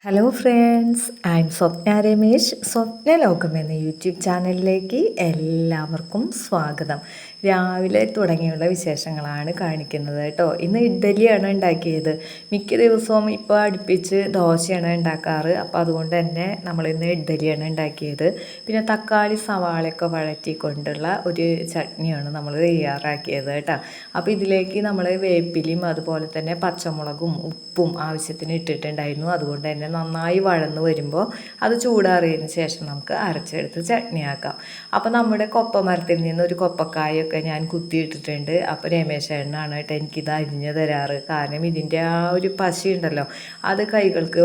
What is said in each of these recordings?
Hello friends, I M സ്വപ്ന രമേശ്. സ്വപ്ന ലോകം എന്ന YouTube ചാനലിലേക്ക് എല്ലാവർക്കും സ്വാഗതം. രാവിലെ തുടങ്ങിയുള്ള വിശേഷങ്ങളാണ് കാണിക്കുന്നത് കേട്ടോ. ഇന്ന് ഇഡ്ഡലിയാണ് ഉണ്ടാക്കിയത്. മിക്ക ദിവസവും ഇപ്പോൾ അടുപ്പിച്ച് ദോശയാണ് ഉണ്ടാക്കാറ്. അപ്പോൾ അതുകൊണ്ട് തന്നെ നമ്മളിന്ന് ഇഡ്ഡലിയാണ് ഉണ്ടാക്കിയത്. പിന്നെ തക്കാളി സവാളയൊക്കെ വഴറ്റിക്കൊണ്ടുള്ള ഒരു ചട്നിയാണ് നമ്മൾ തയ്യാറാക്കിയത് കേട്ടോ. അപ്പോൾ ഇതിലേക്ക് നമ്മൾ വേപ്പിലയും അതുപോലെ തന്നെ പച്ചമുളകും ഉപ്പും ആവശ്യത്തിന് ഇട്ടിട്ടുണ്ടായിരുന്നു. അതുകൊണ്ട് തന്നെ നന്നായി വഴന്ന് വരുമ്പോൾ അത് ചൂടാറിയതിന് ശേഷം നമുക്ക് അരച്ചെടുത്ത് ചട്നിയാക്കാം. അപ്പോൾ നമ്മുടെ കൊപ്പമരത്തിൽ നിന്ന് ഒരു കൊപ്പക്കായൊക്കെ ഞാൻ കുത്തിയിട്ടിട്ടുണ്ട്. അപ്പോൾ രമേശേട്ടനാണ് കേട്ടോ എനിക്കിത് അരിഞ്ഞ് തരാറ്. കാരണം ഇതിൻ്റെ ആ ഒരു പശയുണ്ടല്ലോ, അത് കൈകൾക്ക്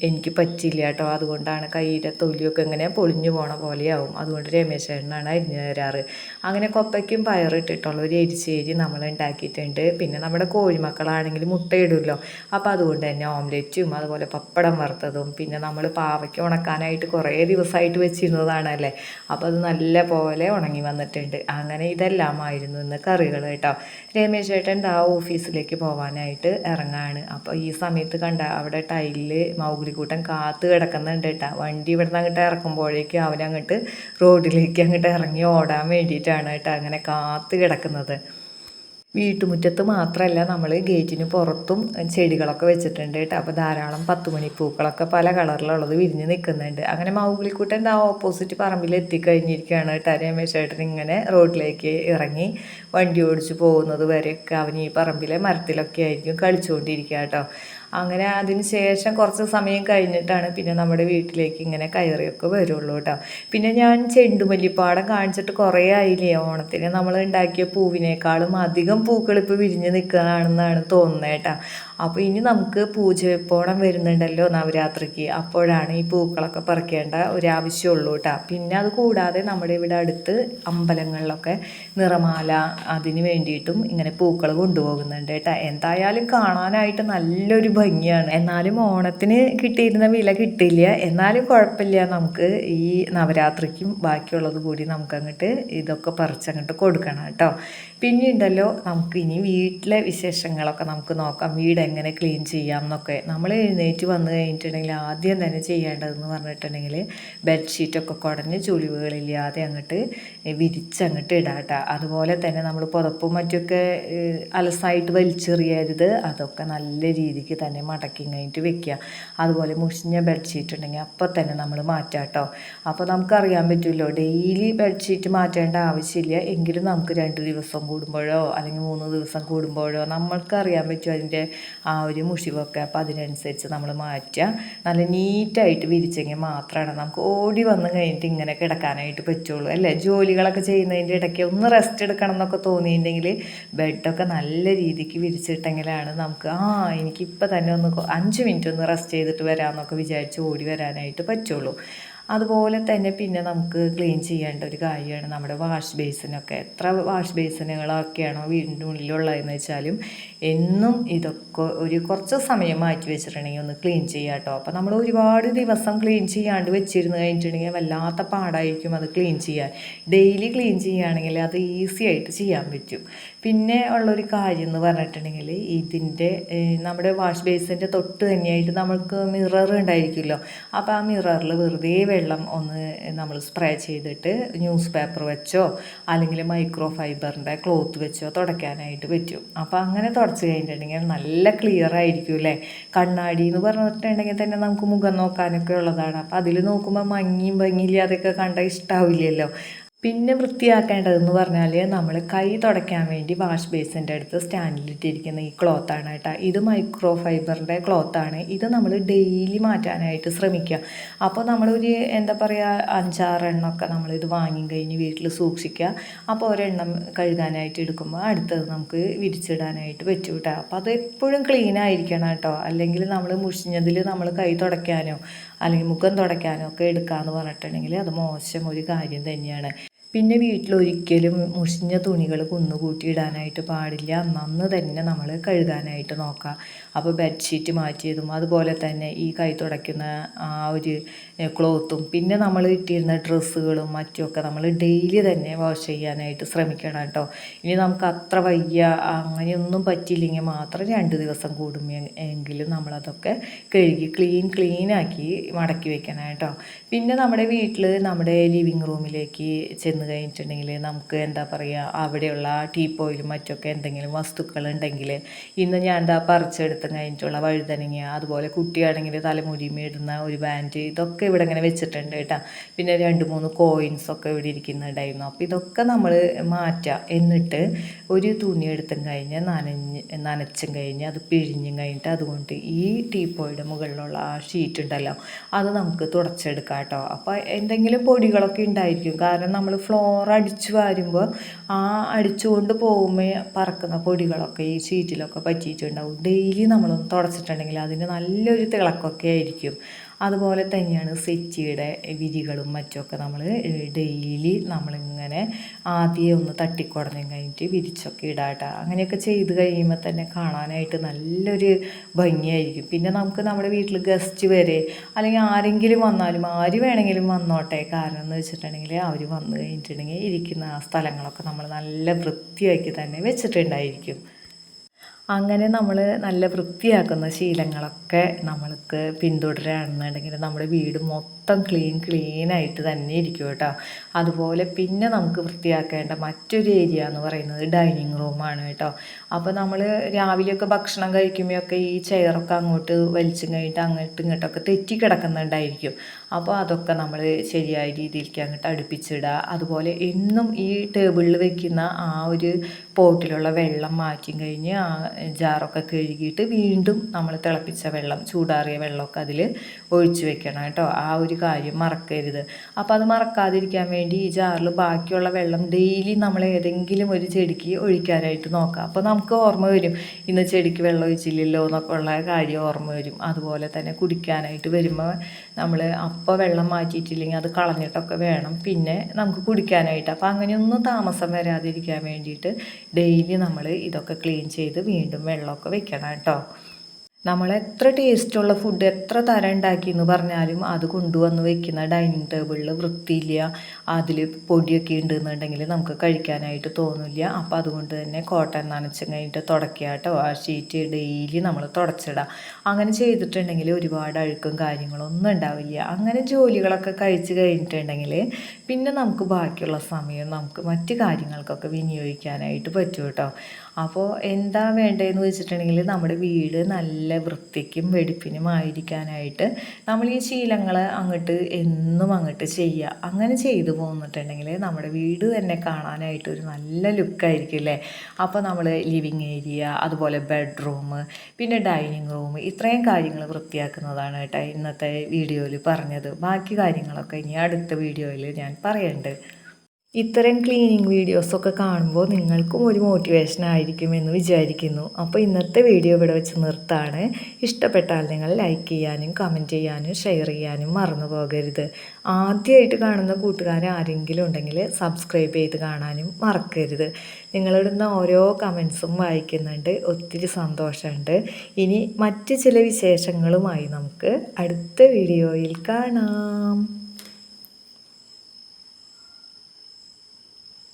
എനിക്ക് പറ്റില്ല കേട്ടോ. അതുകൊണ്ടാണ് കൈയുടെ തൊലിയൊക്കെ ഇങ്ങനെ പൊളിഞ്ഞു പോണ പോലെയാവും. അതുകൊണ്ട് രമേശേട്ടനാണ് അരിഞ്ഞ് തരാറ്. അങ്ങനെ കൊപ്പയ്ക്കും പയറിട്ടിട്ടുള്ള ഒരു എരിശ്ശേരി നമ്മൾ ഉണ്ടാക്കിയിട്ടുണ്ട്. പിന്നെ നമ്മുടെ കോഴിമക്കളാണെങ്കിൽ മുട്ടയിടുമല്ലോ, അപ്പോൾ അതുകൊണ്ട് തന്നെ ഓംലെറ്റും അതുപോലെ പപ്പടം വറുത്തതും പിന്നെ നമ്മൾ പാവയ്ക്ക് ഉണക്കാനായിട്ട് കുറേ ദിവസമായിട്ട് വെച്ചിരുന്നതാണല്ലേ, അപ്പോൾ അത് നല്ല പോലെ ഉണങ്ങി വന്നിട്ടുണ്ട്. അങ്ങനെ ഇതെല്ലാമായിരുന്നു ഇന്ന് കറികൾ കേട്ടോ. രമേശ് ചേട്ടൻ ആ ഓഫീസിലേക്ക് പോകാനായിട്ട് ഇറങ്ങാണ്. അപ്പോൾ ഈ സമയത്ത് കണ്ട അവിടെ ടൈലിൽ മൗഗ്ലിക്കൂട്ടൻ കാത്ത് കിടക്കുന്നുണ്ട് കേട്ടോ. വണ്ടി ഇവിടെ നിന്ന് അങ്ങോട്ട് ഇറക്കുമ്പോഴേക്കും അവനങ്ങോട്ട് റോഡിലേക്ക് അങ്ങോട്ട് ഇറങ്ങി ഓടാൻ വേണ്ടിയിട്ടാണ് കേട്ടോ അങ്ങനെ കാത്ത് കിടക്കുന്നത്. വീട്ടുമുറ്റത്ത് മാത്രമല്ല, നമ്മൾ ഗേറ്റിന് പുറത്തും ചെടികളൊക്കെ വെച്ചിട്ടുണ്ട് കേട്ടോ. അപ്പോൾ ധാരാളം 10 മണിപ്പൂക്കളൊക്കെ പല കളറിലുള്ളത് വിരിഞ്ഞ് നിൽക്കുന്നുണ്ട്. അങ്ങനെ മൗഗ്ലിക്കുട്ടൻ്റെ ആ ഓപ്പോസിറ്റ് പറമ്പിൽ എത്തിക്കഴിഞ്ഞിരിക്കുകയാണ് കേട്ടോ. രമേശ് ചേട്ടൻ ഇങ്ങനെ റോഡിലേക്ക് ഇറങ്ങി വണ്ടി ഓടിച്ച് പോകുന്നത് വരെയൊക്കെ അവൻ ഈ പറമ്പിലെ മരത്തിലൊക്കെ ആയിരിക്കും കളിച്ചുകൊണ്ടിരിക്കുക കേട്ടോ. അങ്ങനെ അതിന് ശേഷം കുറച്ച് സമയം കഴിഞ്ഞിട്ടാണ് പിന്നെ നമ്മുടെ വീട്ടിലേക്ക് ഇങ്ങനെ കയറിയൊക്കെ വരുള്ളൂ കേട്ടോ. പിന്നെ ഞാൻ ചെണ്ടുമല്ലിപ്പാടം കാണിച്ചിട്ട് കുറേ ആയില്ലേ. ഓണത്തിന് നമ്മൾ ഉണ്ടാക്കിയ പൂവിനേക്കാളും അധികം പൂക്കൾ ഇപ്പോൾ വിരിഞ്ഞ് നിൽക്കുകയാണെന്നാണ് തോന്നുന്നത് കേട്ടോ. അപ്പോൾ ഇനി നമുക്ക് പൂജവെപ്പോണം വരുന്നുണ്ടല്ലോ നവരാത്രിക്ക്. അപ്പോഴാണ് ഈ പൂക്കളൊക്കെ പറിക്കേണ്ട ഒരാവശ്യമുള്ളൂ കേട്ടോ. പിന്നെ അത് കൂടാതെ നമ്മുടെ ഇവിടെ അടുത്ത് അമ്പലങ്ങളിലൊക്കെ നിറമാല അതിന് വേണ്ടിയിട്ടും ഇങ്ങനെ പൂക്കൾ കൊണ്ടുപോകുന്നുണ്ട് കേട്ടോ. എന്തായാലും കാണാനായിട്ട് നല്ലൊരു ഭംഗിയാണ്. എന്നാലും ഓണത്തിന് കിട്ടിയിരുന്ന വില കിട്ടില്ല. എന്നാലും കുഴപ്പമില്ല, നമുക്ക് ഈ നവരാത്രിക്കും ബാക്കിയുള്ളത് കൂടി നമുക്കങ്ങോട്ട് ഇതൊക്കെ പറിച്ചങ്ങോട്ട് കൊടുക്കണം കേട്ടോ. പിന്നെ ഉണ്ടല്ലോ, നമുക്ക് ഇനി വീട്ടിലെ വിശേഷങ്ങളൊക്കെ നമുക്ക് നോക്കാം. വീട് എങ്ങനെ ക്ലീൻ ചെയ്യാം എന്നൊക്കെ. നമ്മൾ എഴുന്നേറ്റ് വന്നു കഴിഞ്ഞിട്ടുണ്ടെങ്കിൽ ആദ്യം തന്നെ ചെയ്യേണ്ടതെന്ന് പറഞ്ഞിട്ടുണ്ടെങ്കിൽ ബെഡ്ഷീറ്റൊക്കെ കുടഞ്ഞ് ചുളിവുകളില്ലാതെ അങ്ങോട്ട് വിരിച്ചങ്ങോട്ട് ഇടാട്ടോ. അതുപോലെ തന്നെ നമ്മൾ പുതപ്പും മറ്റൊക്കെ അലസായിട്ട് വലിച്ചെറിയരുത്. അതൊക്കെ നല്ല രീതിക്ക് തന്നെ മടക്കി കഴിഞ്ഞിട്ട് വെക്കുക. അതുപോലെ മുഷിഞ്ഞ ബെഡ്ഷീറ്റ് ഉണ്ടെങ്കിൽ അപ്പോൾ തന്നെ നമ്മൾ മാറ്റാം കേട്ടോ. അപ്പോൾ നമുക്കറിയാൻ പറ്റുമല്ലോ, ഡെയിലി ബെഡ്ഷീറ്റ് മാറ്റേണ്ട ആവശ്യമില്ല. എങ്കിലും നമുക്ക് 2 ദിവസം കൂടുമ്പോഴോ അല്ലെങ്കിൽ 3 ദിവസം കൂടുമ്പോഴോ നമ്മൾക്കറിയാൻ പറ്റും അതിൻ്റെ ആ ഒരു മുഷിവൊക്കെ. അപ്പോൾ അതിനനുസരിച്ച് നമ്മൾ മാറ്റുക. നല്ല നീറ്റായിട്ട് വിരിച്ചെങ്കിൽ മാത്രമാണ് നമുക്ക് ഓടി വന്ന് കഴിഞ്ഞിട്ട് ഇങ്ങനെ കിടക്കാനായിട്ട് പറ്റുള്ളൂ അല്ലേ. ജോലികളൊക്കെ ചെയ്യുന്നതിൻ്റെ ഇടയ്ക്ക് ഒന്ന് റെസ്റ്റ് എടുക്കണം എന്നൊക്കെ തോന്നിയിട്ടുണ്ടെങ്കിൽ ബെഡൊക്കെ നല്ല രീതിക്ക് വിരിച്ചിട്ടെങ്കിലാണ് നമുക്ക് എനിക്കിപ്പോൾ തന്നെ ഒന്ന് 5 മിനിറ്റ് ഒന്ന് റെസ്റ്റ് ചെയ്തിട്ട് വരാമെന്നൊക്കെ വിചാരിച്ച് ഓടി വരാനായിട്ട് പറ്റുള്ളൂ. അതുപോലെ തന്നെ പിന്നെ നമുക്ക് ക്ലീൻ ചെയ്യേണ്ട ഒരു കാര്യമാണ് നമ്മുടെ വാഷ് ബേസിനൊക്കെ. എത്ര വാഷ് ബേസിനുകളൊക്കെയാണോ വീടിൻ്റെ ഉള്ളിലുള്ളതെന്ന് വെച്ചാലും എന്നും ഇതൊക്കെ ഒരു കുറച്ച് സമയം മാറ്റി വെച്ചിട്ടുണ്ടെങ്കിൽ ഒന്ന് ക്ലീൻ ചെയ്യാം കേട്ടോ. അപ്പോൾ നമ്മൾ ഒരുപാട് ദിവസം ക്ലീൻ ചെയ്യാണ്ട് വെച്ചിരുന്ന് കഴിഞ്ഞിട്ടുണ്ടെങ്കിൽ വല്ലാത്ത പാടായിരിക്കും അത് ക്ലീൻ ചെയ്യാൻ. ഡെയിലി ക്ലീൻ ചെയ്യുകയാണെങ്കിൽ അത് ഈസി ആയിട്ട് ചെയ്യാൻ പറ്റും. പിന്നെ ഉള്ളൊരു കാര്യം എന്ന് പറഞ്ഞിട്ടുണ്ടെങ്കിൽ ഇതിൻ്റെ നമ്മുടെ വാഷ് ബേസിൻ്റെ തൊട്ട് തന്നെയായിട്ട് നമ്മൾക്ക് മിറർ ഉണ്ടായിരിക്കുമല്ലോ. അപ്പോൾ ആ മിററിൽ വെറുതെ വെള്ളം ഒന്ന് നമ്മൾ സ്പ്രേ ചെയ്തിട്ട് ന്യൂസ് പേപ്പർ വെച്ചോ അല്ലെങ്കിൽ മൈക്രോ ഫൈബറിൻ്റെ ക്ലോത്ത് വെച്ചോ തുടയ്ക്കാനായിട്ട് പറ്റും. അപ്പോൾ അങ്ങനെ തുടച്ച് കഴിഞ്ഞിട്ടുണ്ടെങ്കിൽ നല്ല ക്ലിയർ ആയിരിക്കും അല്ലേ. കണ്ണാടി എന്ന് പറഞ്ഞിട്ടുണ്ടെങ്കിൽ തന്നെ നമുക്ക് മുഖം നോക്കാനൊക്കെ ഉള്ളതാണ്. അപ്പോൾ അതിൽ നോക്കുമ്പോൾ മങ്ങിയും ഭംഗിയില്ലാതെയൊക്കെ കണ്ടാൽ ഇഷ്ടാവില്ലല്ലോ. പിന്നെ വൃത്തിയാക്കേണ്ടതെന്ന് പറഞ്ഞാൽ നമ്മൾ കൈ തുടയ്ക്കാൻ വേണ്ടി വാഷ് ബേസിൻ്റെ അടുത്ത് സ്റ്റാൻഡിലിട്ടിരിക്കുന്ന ഈ ക്ലോത്താണ് കേട്ടോ. ഇത് മൈക്രോ ഫൈബറിൻ്റെ ക്ലോത്താണ്. ഇത് നമ്മൾ ഡെയിലി മാറ്റാനായിട്ട് ശ്രമിക്കുക. അപ്പോൾ നമ്മളൊരു എന്താ പറയുക 5-6 എണ്ണമൊക്കെ നമ്മളിത് വാങ്ങി കഴിഞ്ഞ് വീട്ടിൽ സൂക്ഷിക്കുക. അപ്പോൾ ഒരെണ്ണം കഴുകാനായിട്ട് എടുക്കുമ്പോൾ അടുത്തത് നമുക്ക് വിരിച്ചിടാനായിട്ട് പറ്റും കേട്ടോ. അപ്പോൾ അത് എപ്പോഴും ക്ലീൻ ആയിരിക്കണം കേട്ടോ. അല്ലെങ്കിൽ നമ്മൾ മുഷിഞ്ഞതിൽ നമ്മൾ കൈ തുടയ്ക്കാനോ അല്ലെങ്കിൽ മുഖം തുടയ്ക്കാനോ ഒക്കെ എടുക്കാമെന്ന് പറഞ്ഞിട്ടുണ്ടെങ്കിൽ അത് മോശം ഒരു കാര്യം തന്നെയാണ്. പിന്നെ വീട്ടിലൊരിക്കലും മുഷിഞ്ഞ തുണികൾ കുന്നുകൂട്ടി ഇടാനായിട്ട് പാടില്ല. അന്നന്ന് തന്നെ നമ്മൾ കഴുകാനായിട്ട് നോക്കുക. അപ്പോൾ ബെഡ്ഷീറ്റ് മാറ്റിയതും അതുപോലെ തന്നെ ഈ കൈ തുടയ്ക്കുന്ന ആ ഒരു ക്ലോത്തും പിന്നെ നമ്മൾ ഇട്ടിരുന്ന ഡ്രസ്സുകളും മറ്റുമൊക്കെ നമ്മൾ ഡെയിലി തന്നെ വാഷ് ചെയ്യാനായിട്ട് ശ്രമിക്കണം കേട്ടോ. ഇനി നമുക്ക് അത്ര വയ്യ അങ്ങനെയൊന്നും പറ്റിയില്ലെങ്കിൽ മാത്രം 2 ദിവസം കൂടുമെങ്കിലും നമ്മളതൊക്കെ കഴുകി ക്ലീനാക്കി മടക്കി വെക്കണം കേട്ടോ. പിന്നെ നമ്മുടെ വീട്ടിൽ നമ്മുടെ ലിവിങ് റൂമിലേക്ക് ചെന്ന് കഴിഞ്ഞിട്ടുണ്ടെങ്കിൽ നമുക്ക് എന്താ പറയുക, അവിടെയുള്ള ടീപ്പോയിലും മറ്റൊക്കെ എന്തെങ്കിലും വസ്തുക്കളുണ്ടെങ്കിൽ ഇന്ന് ഞാൻ എന്താ പറിച്ചെടുത്ത് കഴിഞ്ഞിട്ടുള്ള വഴുതനങ്ങ, അതുപോലെ കുട്ടിയാണെങ്കിൽ തലമുടിമേ ഇടുന്ന ഒരു ബാൻഡ്, ഇതൊക്കെ ഇവിടെ ഇങ്ങനെ വെച്ചിട്ടുണ്ട് കേട്ടോ. പിന്നെ 2-3 കോയിൻസൊക്കെ ഇവിടെ ഇരിക്കുന്നുണ്ടായിരുന്നു. അപ്പോൾ ഇതൊക്കെ നമ്മൾ മാറ്റുക. എന്നിട്ട് ഒരു തുണി എടുത്തും കഴിഞ്ഞ് നനച്ചും കഴിഞ്ഞ് അത് പിഴിഞ്ഞും കഴിഞ്ഞിട്ട് അതുകൊണ്ട് ഈ ടീപ്പോയുടെ മുകളിലുള്ള ആ ഷീറ്റ് ഉണ്ടല്ലോ അത് നമുക്ക് തുടച്ചെടുക്കാം കേട്ടോ. അപ്പോൾ എന്തെങ്കിലും പൊടികളൊക്കെ ഉണ്ടായിരിക്കും, കാരണം നമ്മൾ ഫ്ലോർ അടിച്ചു വാരുമ്പോൾ ആ അടിച്ചുകൊണ്ട് പോകുമ്പോൾ പറക്കുന്ന പൊടികളൊക്കെ ഈ ഷീറ്റിലൊക്കെ പറ്റിയിട്ടുണ്ടാവും. ഡെയിലി നമ്മളൊന്ന് തുടച്ചിട്ടുണ്ടെങ്കിൽ അതിന് നല്ലൊരു തിളക്കമൊക്കെ ആയിരിക്കും. അതുപോലെ തന്നെയാണ് സെറ്റിയുടെ വിരികളും മറ്റുമൊക്കെ നമ്മൾ ഡെയിലി നമ്മളിങ്ങനെ ആദ്യം ഒന്ന് തട്ടിക്കുടഞ്ഞും കഴിഞ്ഞിട്ട് വിരിച്ചൊക്കെ ഇടാട്ടോ. അങ്ങനെയൊക്കെ ചെയ്ത് കഴിയുമ്പോൾ തന്നെ കാണാനായിട്ട് നല്ലൊരു ഭംഗിയായിരിക്കും. പിന്നെ നമുക്ക് നമ്മുടെ വീട്ടിൽ ഗസ്റ്റ് വരെ അല്ലെങ്കിൽ ആരെങ്കിലും വന്നാലും ആര് വേണമെങ്കിലും വന്നോട്ടെ, കാരണം എന്ന് വെച്ചിട്ടുണ്ടെങ്കിൽ അവർ വന്നു കഴിഞ്ഞിട്ടുണ്ടെങ്കിൽ ഇരിക്കുന്ന ആ സ്ഥലങ്ങളൊക്കെ നമ്മൾ നല്ല വൃത്തിയാക്കി തന്നെ വെച്ചിട്ടുണ്ടായിരിക്കും. അങ്ങനെ നമ്മൾ നല്ല വൃത്തിയാക്കുന്ന ശീലങ്ങളൊക്കെ നമ്മൾക്ക് പിന്തുടരുകയാണെന്നുണ്ടെങ്കിൽ നമ്മുടെ വീട് മൊത്തം ക്ലീനായിട്ട് തന്നെ ഇരിക്കും കേട്ടോ. അതുപോലെ പിന്നെ നമുക്ക് വൃത്തിയാക്കേണ്ട മറ്റൊരു ഏരിയ എന്ന് പറയുന്നത് ഡൈനിങ് റൂമാണ് കേട്ടോ. അപ്പോൾ നമ്മൾ രാവിലെയൊക്കെ ഭക്ഷണം കഴിക്കുമ്പോഴൊക്കെ ഈ ചെയറൊക്കെ അങ്ങോട്ട് വലിച്ചും കഴിഞ്ഞിട്ട് അങ്ങോട്ടും ഇങ്ങോട്ടൊക്കെ തെറ്റി കിടക്കുന്നുണ്ടായിരിക്കും. അപ്പോൾ അതൊക്കെ നമ്മൾ ശരിയായ രീതിയിലേക്ക് അങ്ങോട്ട് അടുപ്പിച്ചിടുക. അതുപോലെ എന്നും ഈ ടേബിളിൽ വെക്കുന്ന ആ ഒരു പോട്ടിലുള്ള വെള്ളം മാറ്റിയും കഴിഞ്ഞ് ആ ജാറൊക്കെ കഴുകിയിട്ട് വീണ്ടും നമ്മൾ തിളപ്പിച്ച വെള്ളം, ചൂടാറിയ വെള്ളമൊക്കെ അതിൽ ഒഴിച്ച് വെക്കണം കേട്ടോ. ആ ഒരു കാര്യം മറക്കരുത്. അപ്പോൾ അത് മറക്കാതിരിക്കാൻ വേണ്ടി ഈ ജാറിൽ ബാക്കിയുള്ള വെള്ളം ഡെയിലി നമ്മൾ ഏതെങ്കിലും ഒരു ചെടിക്ക് ഒഴിക്കാനായിട്ട് നോക്കാം. അപ്പോൾ നമുക്ക് ഓർമ്മ വരും, ഇന്ന് ചെടിക്ക് വെള്ളം ഒഴിച്ചില്ലല്ലോ എന്നൊക്കെ ഉള്ള കാര്യം ഓർമ്മ വരും. അതുപോലെ തന്നെ കുടിക്കാനായിട്ട് വരുമ്പോൾ നമ്മൾ അപ്പോൾ വെള്ളം മാറ്റിയിട്ടില്ലെങ്കിൽ അത് കളഞ്ഞിട്ടൊക്കെ വേണം പിന്നെ നമുക്ക് കുടിക്കാനായിട്ട്. അപ്പോൾ അങ്ങനെയൊന്നും താമസം വരാതിരിക്കാൻ വേണ്ടിയിട്ട് ഡെയിലി നമ്മൾ ഇതൊക്കെ ക്ലീൻ ചെയ്ത് വീണ്ടും വെള്ളമൊക്കെ വെക്കണം കേട്ടോ. നമ്മൾ എത്ര ടേസ്റ്റുള്ള ഫുഡ് എത്ര തരം ഉണ്ടാക്കി എന്ന് പറഞ്ഞാലും അത് കൊണ്ടുവന്ന് വെക്കുന്ന ഡൈനിങ് ടേബിളിൽ വൃത്തിയില്ല, അതിൽ പൊടിയൊക്കെ ഉണ്ടെന്നുണ്ടെങ്കിൽ നമുക്ക് കഴിക്കാനായിട്ട് തോന്നില്ല. അപ്പോൾ അതുകൊണ്ട് തന്നെ കോട്ടൺ നനച്ചും കഴിഞ്ഞിട്ട് തുടയ്ക്കുക കേട്ടോ. ആ ഷീറ്റ് ഡെയിലി നമ്മൾ തുടച്ചിടുക. അങ്ങനെ ചെയ്തിട്ടുണ്ടെങ്കിൽ ഒരുപാട് അഴുക്കും കാര്യങ്ങളൊന്നും ഉണ്ടാവില്ല. അങ്ങനെ ജോലികളൊക്കെ കഴിച്ച് കഴിഞ്ഞിട്ടുണ്ടെങ്കിൽ പിന്നെ നമുക്ക് ബാക്കിയുള്ള സമയം നമുക്ക് മറ്റ് കാര്യങ്ങൾക്കൊക്കെ വിനിയോഗിക്കാനായിട്ട് പറ്റും കേട്ടോ. അപ്പോൾ എന്താ വേണ്ടതെന്ന് വെച്ചിട്ടുണ്ടെങ്കിൽ നമ്മുടെ വീട് നല്ല വൃത്തിക്കും വെടിപ്പിനുമായിരിക്കാനായിട്ട് നമ്മൾ ഈ ശീലങ്ങൾ എന്നും അങ്ങോട്ട് ചെയ്യുക. അങ്ങനെ ചെയ്തു പോന്നിട്ടുണ്ടെങ്കിൽ നമ്മുടെ വീട് തന്നെ കാണാനായിട്ട് ഒരു നല്ല ലുക്കായിരിക്കും അല്ലേ. അപ്പോൾ നമ്മൾ ലിവിങ് ഏരിയ, അതുപോലെ ബെഡ്റൂം, പിന്നെ ഡൈനിങ് റൂം, ഇത്രയും കാര്യങ്ങൾ വൃത്തിയാക്കുന്നതാണ് കേട്ടോ ഇന്നത്തെ വീഡിയോയിൽ പറഞ്ഞത്. ബാക്കി കാര്യങ്ങളൊക്കെ ഇനി അടുത്ത വീഡിയോയിൽ ഞാൻ പറയുന്നുണ്ട്. ഇത്തരം ക്ലീനിങ് വീഡിയോസൊക്കെ കാണുമ്പോൾ നിങ്ങൾക്കും ഒരു മോട്ടിവേഷൻ ആയിരിക്കുമെന്ന് വിചാരിക്കുന്നു. അപ്പോൾ ഇന്നത്തെ വീഡിയോ ഇവിടെ വെച്ച് നിർത്താണ്. ഇഷ്ടപ്പെട്ടാൽ നിങ്ങൾ ലൈക്ക് ചെയ്യാനും കമൻറ്റ് ചെയ്യാനും ഷെയർ ചെയ്യാനും മറന്നു പോകരുത്. ആദ്യമായിട്ട് കാണുന്ന കൂട്ടുകാർ ആരെങ്കിലും ഉണ്ടെങ്കിൽ സബ്സ്ക്രൈബ് ചെയ്ത് കാണാനും മറക്കരുത്. നിങ്ങളിടുന്ന ഓരോ കമൻസും വായിക്കുന്നുണ്ട്, ഒത്തിരി സന്തോഷമുണ്ട്. ഇനി മറ്റ് ചില വിശേഷങ്ങളുമായി നമുക്ക് അടുത്ത വീഡിയോയിൽ കാണാം.